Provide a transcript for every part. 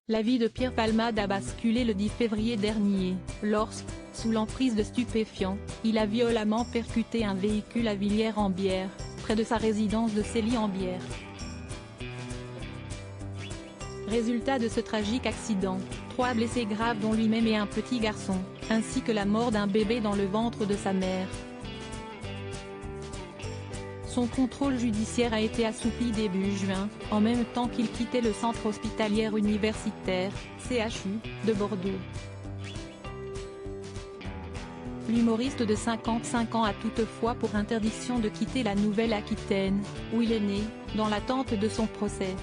La vie de Pierre Palmade a basculé le 10 février dernier, lorsque, sous l'emprise de stupéfiants, il a violemment percuté un véhicule à Villiers-en-Bière, près de sa résidence de Célie-en-Bière. Résultat de ce tragique accident, 3 blessés graves dont lui-même et un petit garçon, ainsi que la mort d'un bébé dans le ventre de sa mère. Son contrôle judiciaire a été assoupli début juin, en même temps qu'il quittait le centre hospitalier universitaire, CHU, de Bordeaux. L'humoriste de 55 ans a toutefois pour interdiction de quitter la Nouvelle-Aquitaine, où il est né, dans l'attente de son procès.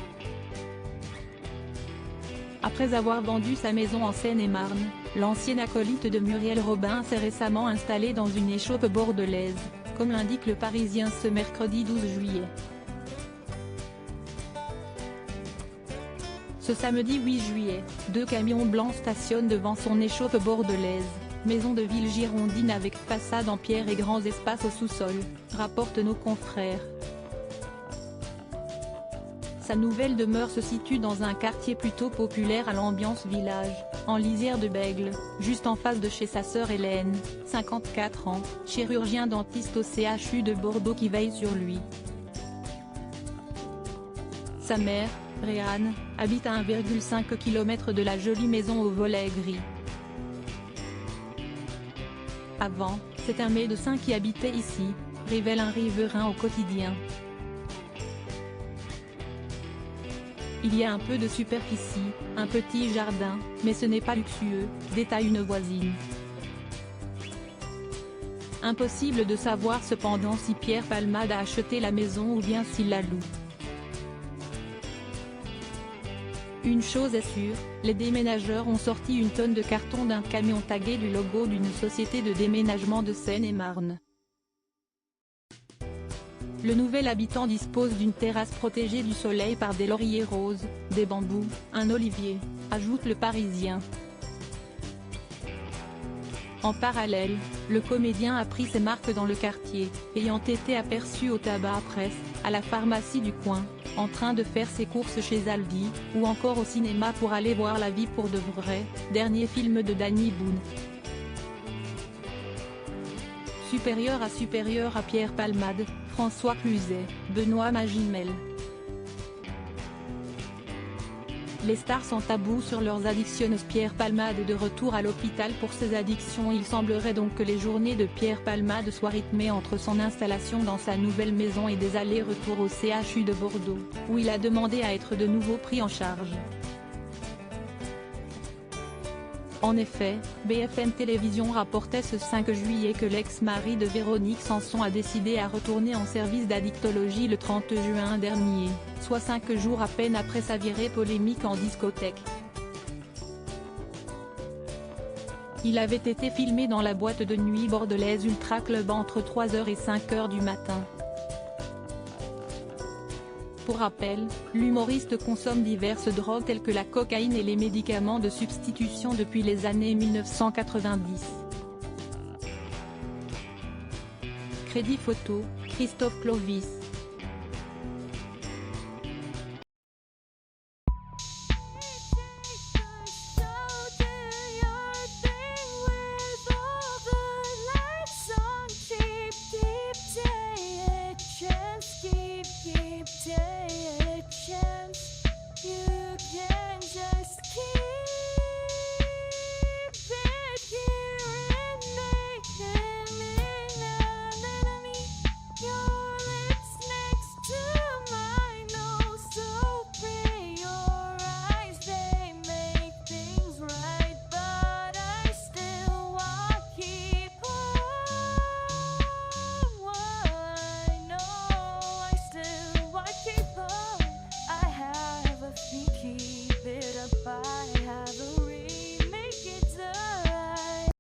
Après avoir vendu sa maison en Seine-et-Marne, l'ancien acolyte de Muriel Robin s'est récemment installé dans une échoppe bordelaise, comme l'indique Le Parisien ce mercredi 12 juillet. Ce samedi 8 juillet, 2 camions blancs stationnent devant son échoppe bordelaise, maison de ville girondine avec façade en pierre et grands espaces au sous-sol, rapportent nos confrères. Sa nouvelle demeure se situe dans un quartier plutôt populaire à l'ambiance village, en lisière de Bègle, juste en face de chez sa sœur Hélène, 54 ans, chirurgien dentiste au CHU de Bordeaux qui veille sur lui. Sa mère, Réanne, habite à 1,5 km de la jolie maison aux volets gris. Avant, c'est un médecin qui habitait ici, révèle un riverain au quotidien. Il y a un peu de superficie, un petit jardin, mais ce n'est pas luxueux, détaille une voisine. Impossible de savoir cependant si Pierre Palmade a acheté la maison ou bien s'il la loue. Une chose est sûre, les déménageurs ont sorti une tonne de carton d'un camion tagué du logo d'une société de déménagement de Seine-et-Marne. Le nouvel habitant dispose d'une terrasse protégée du soleil par des lauriers roses, des bambous, un olivier, ajoute Le Parisien. En parallèle, le comédien a pris ses marques dans le quartier, ayant été aperçu au tabac presse, à la pharmacie du coin, en train de faire ses courses chez Aldi, ou encore au cinéma pour aller voir La vie pour de vrai, dernier film de Danny Boone. Supérieur à Pierre Palmade, François Cluzet, Benoît Magimel. Les stars sont à bout sur leurs addictions. Pierre Palmade est de retour à l'hôpital pour ses addictions. Il semblerait donc que les journées de Pierre Palmade soient rythmées entre son installation dans sa nouvelle maison et des allers-retours au CHU de Bordeaux, où il a demandé à être de nouveau pris en charge. En effet, BFM Télévision rapportait ce 5 juillet que l'ex-mari de Véronique Sanson a décidé à retourner en service d'addictologie le 30 juin dernier, soit 5 jours à peine après sa virée polémique en discothèque. Il avait été filmé dans la boîte de nuit bordelaise Ultra Club entre 3h et 5h du matin. Pour rappel, l'humoriste consomme diverses drogues telles que la cocaïne et les médicaments de substitution depuis les années 1990. Crédit photo, Christophe Clovis.